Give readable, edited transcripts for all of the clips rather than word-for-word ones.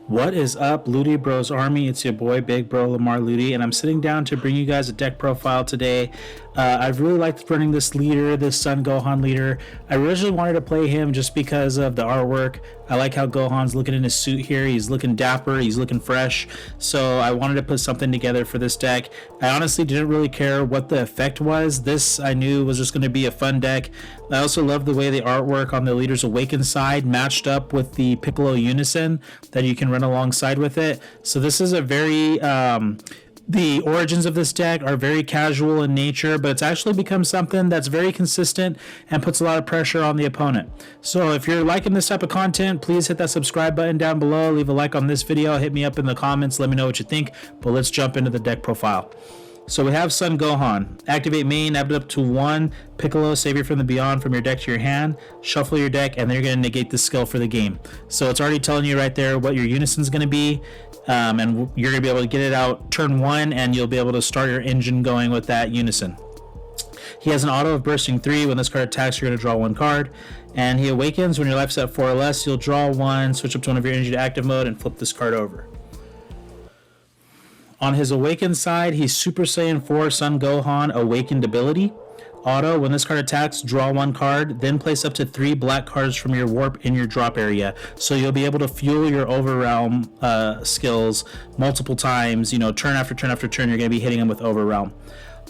What is up, LudyBros Army? It's your boy, Big Bro Lamar Ludy, and I'm sitting down to bring you guys a deck profile today. I've really liked running this leader, this Son Gohan leader. I originally wanted to play him just because of the artwork. I like how Gohan's looking in his suit here. He's looking dapper, he's looking fresh. So I wanted to put something together for this deck. I honestly didn't really care what the effect was. This I knew was just going to be a fun deck. I also love the way the artwork on the Leader's Awakened side matched up with the Piccolo Unison that you can run alongside with it. So this is a very the origins of this deck are very casual in nature, but it's actually become something that's very consistent and puts a lot of pressure on the opponent. So if you're liking this type of content, please hit that subscribe button down below, leave a like on this video, hit me up in the comments, let me know what you think. But let's jump into the deck profile. So we have Son Gohan. Activate main, add up to 1 Piccolo Savior from the Beyond from your deck to your hand. Shuffle your deck, and then you're going to negate the skill for the game. So it's already telling you right there what your Unison's going to be, and you're going to be able to get it out turn 1, and you'll be able to start your engine going with that Unison. He has an auto of bursting 3. When this card attacks, you're going to draw 1 card. And he awakens when your life's at 4 or less. You'll draw 1, switch up to one of your energy to active mode, and flip this card over. On his Awakened side, he's Super Saiyan 4 Son Gohan Awakened ability. Auto, when this card attacks, draw 1 card, then place up to 3 black cards from your warp in your drop area. So you'll be able to fuel your Overrealm skills multiple times. You know, turn after turn after turn, you're going to be hitting them with Overrealm.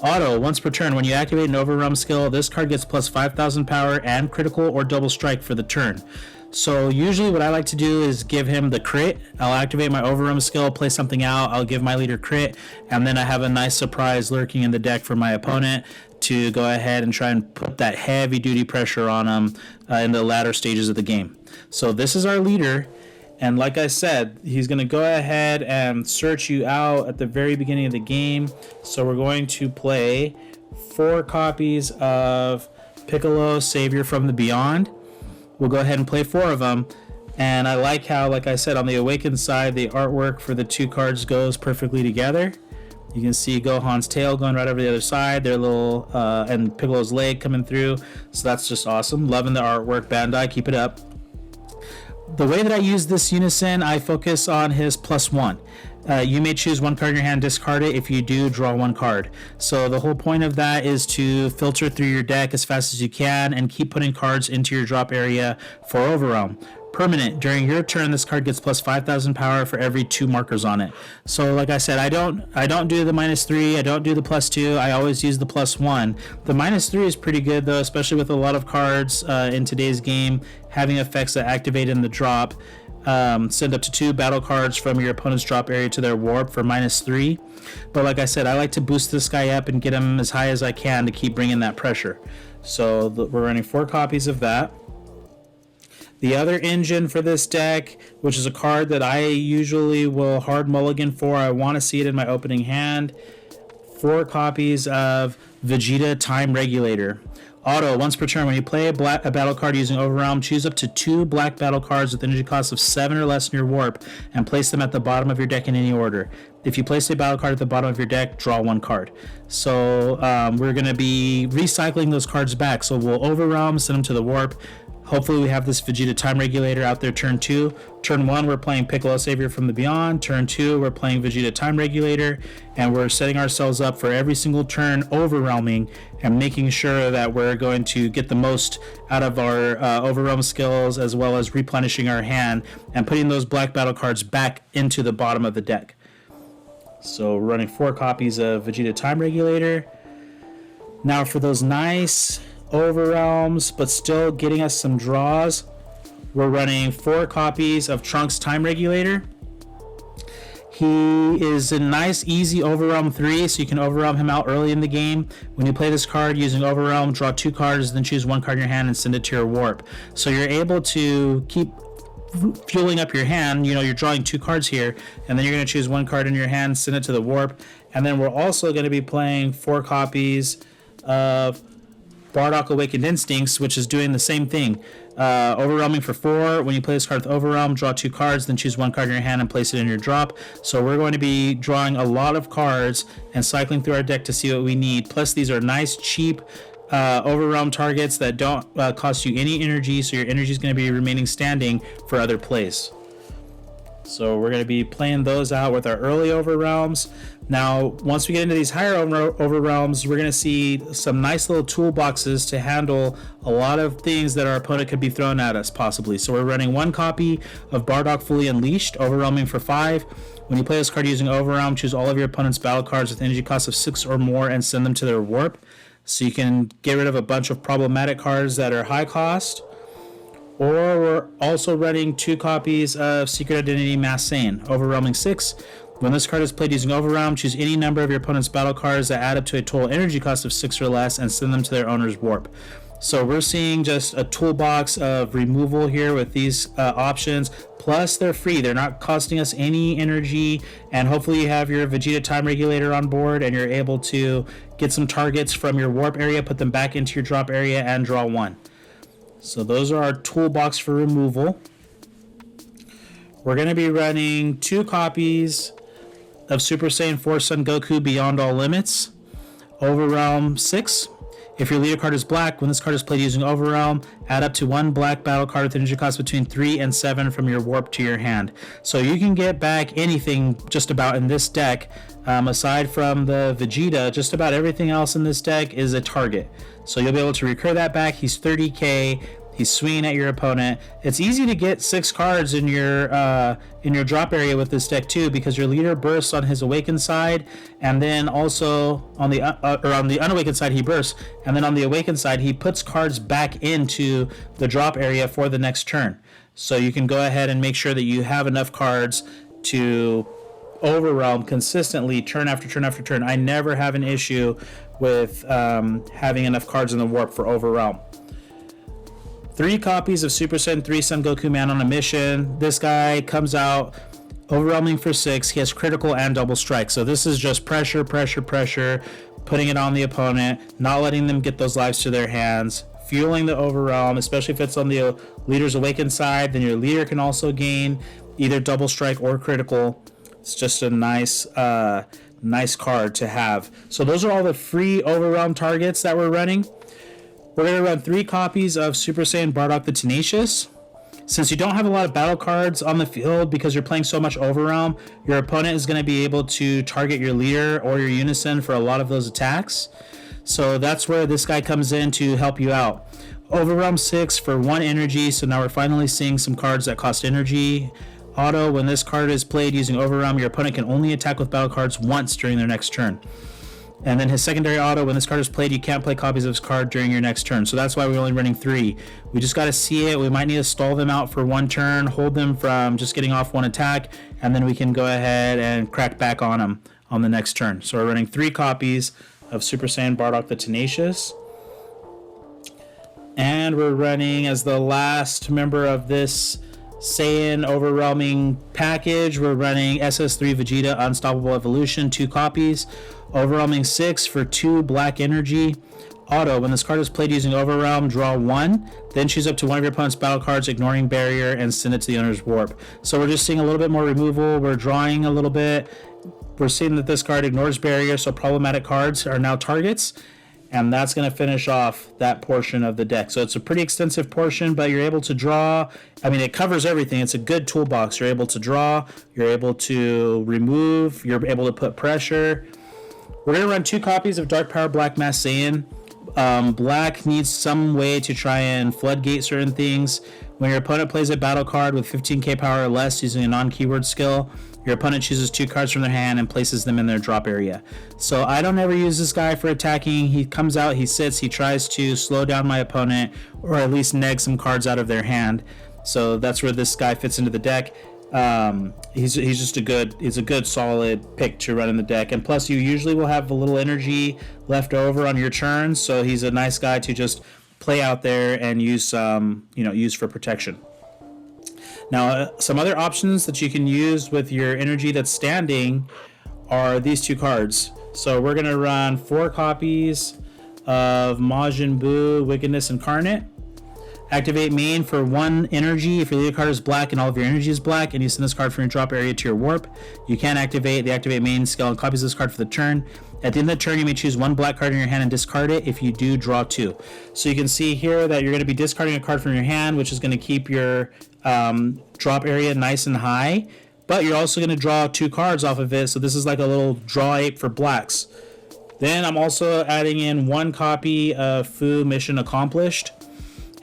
Auto, once per turn, when you activate an Overrealm skill, this card gets plus 5,000 power and critical or double strike for the turn. So usually what I like to do is give him the crit. I'll activate my Overrealm skill, play something out, I'll give my leader crit, and then I have a nice surprise lurking in the deck for my opponent to go ahead and try and put that heavy duty pressure on him in the latter stages of the game. So this is our leader, and like I said, he's going to go ahead and search you out at the very beginning of the game. So we're going to play 4 copies of Piccolo Savior from the Beyond. We'll go ahead and play 4 of them. And I like how, like I said, on the Awakened side, the artwork for the 2 cards goes perfectly together. You can see Gohan's tail going right over the other side, their little, and Piccolo's leg coming through. So that's just awesome. Loving the artwork, Bandai. Keep it up. The way that I use this Unison, I focus on his +1. You may choose 1 card in your hand, discard it. If you do, draw 1 card. So the whole point of that is to filter through your deck as fast as you can and keep putting cards into your drop area for Overrealm. Permanent, during your turn, this card gets plus 5,000 power for every 2 markers on it. So like I said, I don't do the -3, I don't do the +2, I always use the +1. The -3 is pretty good though, especially with a lot of cards in today's game having effects that activate in the drop. Send up to 2 battle cards from your opponent's drop area to their warp for -3. But like I said, I like to boost this guy up and get him as high as I can to keep bringing that pressure. So we're running 4 copies of that. The other engine for this deck, which is a card that I usually will hard mulligan for, I want to see it in my opening hand. 4 copies of Vegeta Time Regulator. Auto, once per turn, when you play a battle card using Overrealm, choose up to 2 black battle cards with energy costs of 7 or less in your warp and place them at the bottom of your deck in any order. If you place a battle card at the bottom of your deck, draw 1 card. So we're going to be recycling those cards back. So we'll Overrealm, send them to the warp. Hopefully we have this Vegeta Time Regulator out there turn 2. Turn 1, we're playing Piccolo Savior from the Beyond. Turn 2, we're playing Vegeta Time Regulator. And we're setting ourselves up for every single turn Overrealming and making sure that we're going to get the most out of our Overrealm skills, as well as replenishing our hand and putting those black battle cards back into the bottom of the deck. So we're running 4 copies of Vegeta Time Regulator. Now for those nice Overrealms, but still getting us some draws, we're running 4 copies of Trunks Time Regulator. He is a nice, easy Overrealm 3, so you can Overrealm him out early in the game. When you play this card using Overrealm, draw 2 cards, then choose 1 card in your hand and send it to your warp. So you're able to keep fueling up your hand. You know, you're drawing 2 cards here, and then you're going to choose 1 card in your hand, send it to the warp. And then we're also going to be playing 4 copies of Bardock Awakened Instincts, which is doing the same thing. Overwhelming for 4. When you play this card with Overwhelm, draw 2 cards, then choose 1 card in your hand and place it in your drop. So we're going to be drawing a lot of cards and cycling through our deck to see what we need. Plus, these are nice, cheap Overwhelm targets that don't cost you any energy, so your energy is going to be remaining standing for other plays. So we're going to be playing those out with our early over realms. Now, once we get into these higher over realms, we're going to see some nice little toolboxes to handle a lot of things that our opponent could be throwing at us, possibly. So we're running 1 copy of Bardock Fully Unleashed, overwhelming for 5. When you play this card using Overwhelm, choose all of your opponent's battle cards with energy cost of 6 or more and send them to their warp. So you can get rid of a bunch of problematic cards that are high cost. Or we're also running 2 copies of Secret Identity Mass Saiyan, overwhelming 6. When this card is played using Overwhelm, choose any number of your opponent's battle cards that add up to a total energy cost of 6 or less and send them to their owner's warp. So we're seeing just a toolbox of removal here with these options. Plus, they're free. They're not costing us any energy. And hopefully you have your Vegeta time regulator on board and you're able to get some targets from your warp area, put them back into your drop area, and draw 1. So those are our toolbox for removal. We're going to be running 2 copies of Super Saiyan 4 Son Goku Beyond All Limits, Overwhelm 6. If your leader card is black, when this card is played using Overwhelm, add up to 1 black battle card with energy cost between 3 and 7 from your warp to your hand. So you can get back anything just about in this deck. Aside from the Vegeta, just about everything else in this deck is a target. So you'll be able to recur that back. He's 30k. He's swinging at your opponent. It's easy to get 6 cards in your drop area with this deck too, because your leader bursts on his awakened side, and then also on the unawakened side he bursts, and then on the awakened side he puts cards back into the drop area for the next turn. So you can go ahead and make sure that you have enough cards to overwhelm consistently turn after turn after turn. I never have an issue with having enough cards in the warp for overwhelm. 3 copies of Super Saiyan 3 Son Goku Man on a Mission. This guy comes out overwhelming for 6. He has critical and double strike. So this is just pressure, putting it on the opponent, not letting them get those lives to their hands, fueling the overwhelm, especially if it's on the leader's awakened side. Then your leader can also gain either double strike or critical. It's just a nice card to have. So those are all the free overwhelm targets that we're running. We're going to run 3 copies of Super Saiyan Bardock the Tenacious. Since you don't have a lot of battle cards on the field because you're playing so much Overwhelm, your opponent is going to be able to target your leader or your unison for a lot of those attacks. So that's where this guy comes in to help you out. Overwhelm 6 for 1 energy, so now we're finally seeing some cards that cost energy. Auto, when this card is played using Overwhelm, your opponent can only attack with battle cards once during their next turn. And then his secondary auto, when this card is played, you can't play copies of his card during your next turn. So that's why we're only running 3. We just got to see it. We might need to stall them out for 1 turn, hold them from just getting off 1 attack, and then we can go ahead and crack back on them on the next turn. So we're running 3 copies of Super Saiyan Bardock the Tenacious. And we're running, as the last member of this Saiyan overwhelming package, we're running SS4 Vegeta Unstoppable Evolution, 2 copies, overwhelming 6 for 2 black energy. Auto, when this card is played using Overwhelm, draw 1, then choose up to 1 of your opponent's battle cards, ignoring barrier, and send it to the owner's warp. So we're just seeing a little bit more removal. We're drawing a little bit. We're seeing that this card ignores barrier, so problematic cards are now targets. And that's going to finish off that portion of the deck. So it's a pretty extensive portion, but you're able to draw. I mean, it covers everything. It's a good toolbox. You're able to draw. You're able to remove. You're able to put pressure. We're going to run 2 copies of Dark Power Black Mass Saiyan. Black needs some way to try and floodgate certain things. When your opponent plays a battle card with 15k power or less using a non-keyword skill, your opponent chooses 2 cards from their hand and places them in their drop area. So I don't ever use this guy for attacking. He comes out, he sits, he tries to slow down my opponent or at least neg some cards out of their hand. So that's where this guy fits into the deck. He's just a good solid pick to run in the deck. And plus you usually will have a little energy left over on your turn. So he's a nice guy to just play out there and use use for protection. Now, some other options that you can use with your energy that's standing are these 2 cards. So we're going to run 4 copies of Majin Buu Wickedness Incarnate. Activate main for 1 energy. If your leader card is black and all of your energy is black, and you send this card from your drop area to your warp, you can activate the activate main skill and copies of this card for the turn. At the end of the turn, you may choose 1 black card in your hand and discard it. If you do, draw 2. So you can see here that you're going to be discarding a card from your hand, which is going to keep your drop area nice and high. but you're also going to draw 2 cards off of it. So this is like a little draw ape for blacks. Then I'm also adding in 1 copy of Fu Mission Accomplished.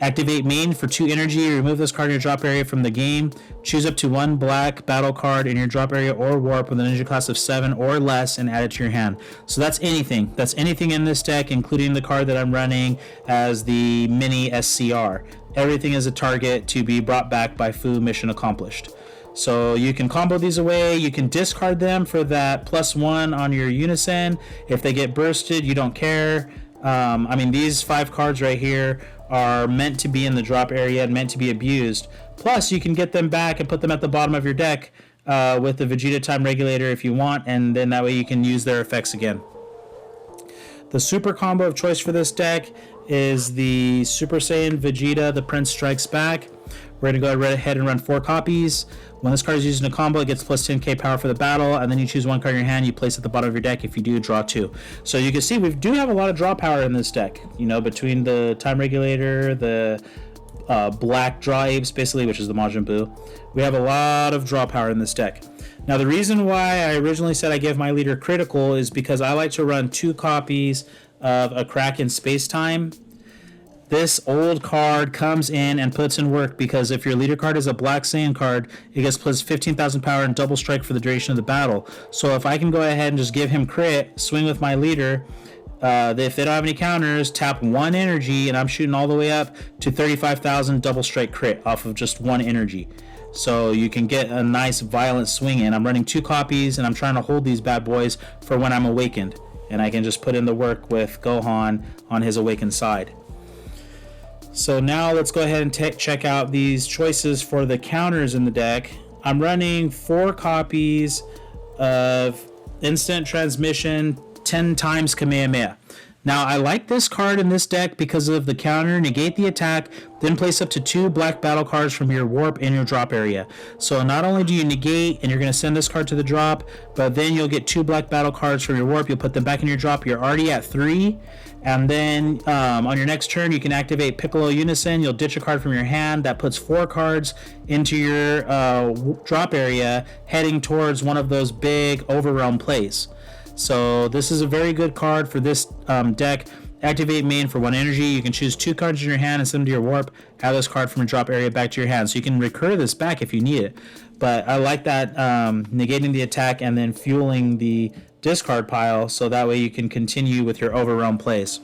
Activate main for 2 energy. Remove this card in your drop area from the game. Choose up to 1 black battle card in your drop area or warp with an energy class of 7 or less and add it to your hand. So that's anything. That's anything in this deck, including the card that I'm running as the mini SCR. Everything is a target to be brought back by Fu Mission Accomplished. So you can combo these away. You can discard them for that +1 on your unison. If they get bursted, you don't care. I mean, these 5 cards right here are meant to be in the drop area and meant to be abused. Plus, you can get them back and put them at the bottom of your deck with the Vegeta Time Regulator if you want, and then that way you can use their effects again. The super combo of choice for this deck is the Super Saiyan Vegeta, the Prince Strikes Back. We're going to go ahead and run 4 copies. When this card is used in a combo, it gets plus 10k power for the battle, and then you choose 1 card in your hand, you place it at the bottom of your deck. If you do, draw 2. So you can see we do have a lot of draw power in this deck, you know, between the Time Regulator, the black draw apes, basically, which is the Majin Buu. We have a lot of draw power in this deck. Now, the reason why I originally said I give my leader critical is because I like to run 2 copies of a Crack in Space-Time. This old card comes in and puts in work because if your leader card is a Black Saiyan card, it gets plus 15,000 power and double strike for the duration of the battle. So if I can go ahead and just give him crit, swing with my leader, if they don't have any counters, tap 1 energy, and I'm shooting all the way up to 35,000 double strike crit off of just 1 energy. So you can get a nice violent swing in. I'm running 2 copies, and I'm trying to hold these bad boys for when I'm awakened. And I can just put in the work with Gohan on his awakened side. So now let's go ahead and check out these choices for the counters in the deck. I'm running 4 copies of Instant Transmission 10 times Kamehameha. Now, I like this card in this deck because of the counter, negate the attack, then place up to 2 black battle cards from your warp in your drop area. So not only do you negate, and you're going to send this card to the drop, but then you'll get 2 black battle cards from your warp. You'll put them back in your drop. You're already at 3. And then on your next turn, you can activate Piccolo Unison. You'll ditch a card from your hand. That puts 4 cards into your drop area, heading towards one of those big Overrealm plays. So this is a very good card for this deck. Activate main for 1 energy. You can choose 2 cards in your hand and send them to your warp. Add this card from your drop area back to your hand. So you can recur this back if you need it. But I like that negating the attack and then fueling the discard pile, so that way you can continue with your Overrealm plays.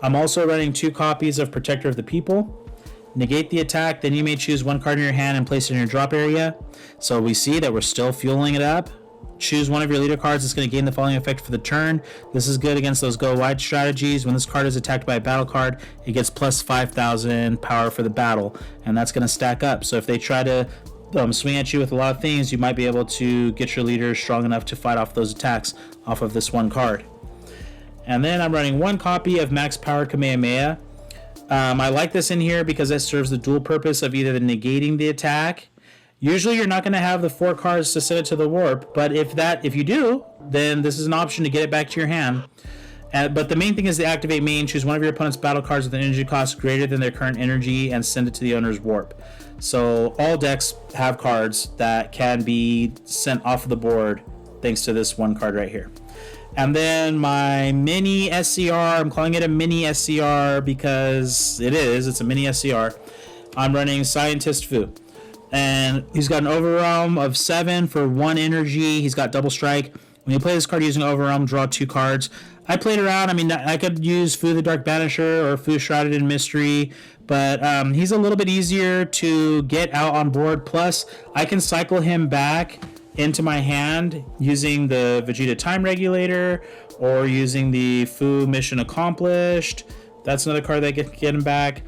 I'm also running 2 copies of Protector of the People. Negate the attack, then you may choose 1 card in your hand and place it in your drop area. So we see that we're still fueling it up. Choose one of your leader cards that's going to gain the following effect for the turn. This is good against those go wide strategies. When this card is attacked by a battle card, it gets plus 5,000 power for the battle, and that's going to stack up. So if they try to swing at you with a lot of things, you might be able to get your leader strong enough to fight off those attacks off of this 1 card. And then I'm running 1 copy of Max Powered Kamehameha. I like this in here because it serves the dual purpose of either negating the attack. Usually you're not going to have the 4 cards to send it to the warp, but if you do, then this is an option to get it back to your hand. But the main thing is to activate main, choose one of your opponent's battle cards with an energy cost greater than their current energy, and send it to the owner's warp. So all decks have cards that can be sent off of the board thanks to this 1 card right here. And then my mini SCR, I'm calling it a mini SCR because it's a mini SCR. I'm running Scientist Fu. And he's got an Overrealm of 7 for 1 energy. He's got double strike. When you play this card using Overrealm, draw 2 cards. I played around. I mean, I could use Fu the Dark Banisher or Fu Shrouded in Mystery, but he's a little bit easier to get out on board. Plus, I can cycle him back into my hand using the Vegeta Time Regulator or using the Fu Mission Accomplished. That's another card that can get him back.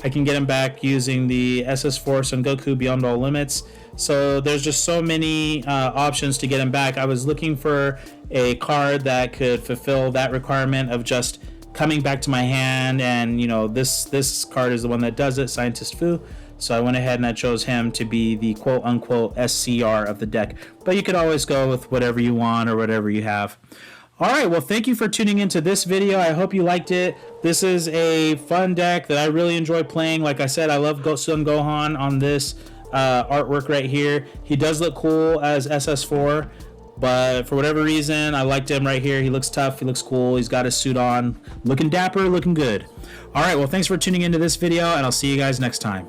I can get him back using the SS4 Son Goku Beyond All Limits. So there's just so many options to get him back. I was looking for a card that could fulfill that requirement of just coming back to my hand, and this card is the one that does it, Scientist Fu. So I went ahead and I chose him to be the quote-unquote SCR of the deck. But you could always go with whatever you want or whatever you have. All right, well, thank you for tuning into this video. I hope you liked it. This is a fun deck that I really enjoy playing. Like I said, I love Son Gohan on this artwork right here. He does look cool as SS4, but for whatever reason, I liked him right here. He looks tough. He looks cool. He's got his suit on. Looking dapper, looking good. All right, well, thanks for tuning into this video, and I'll see you guys next time.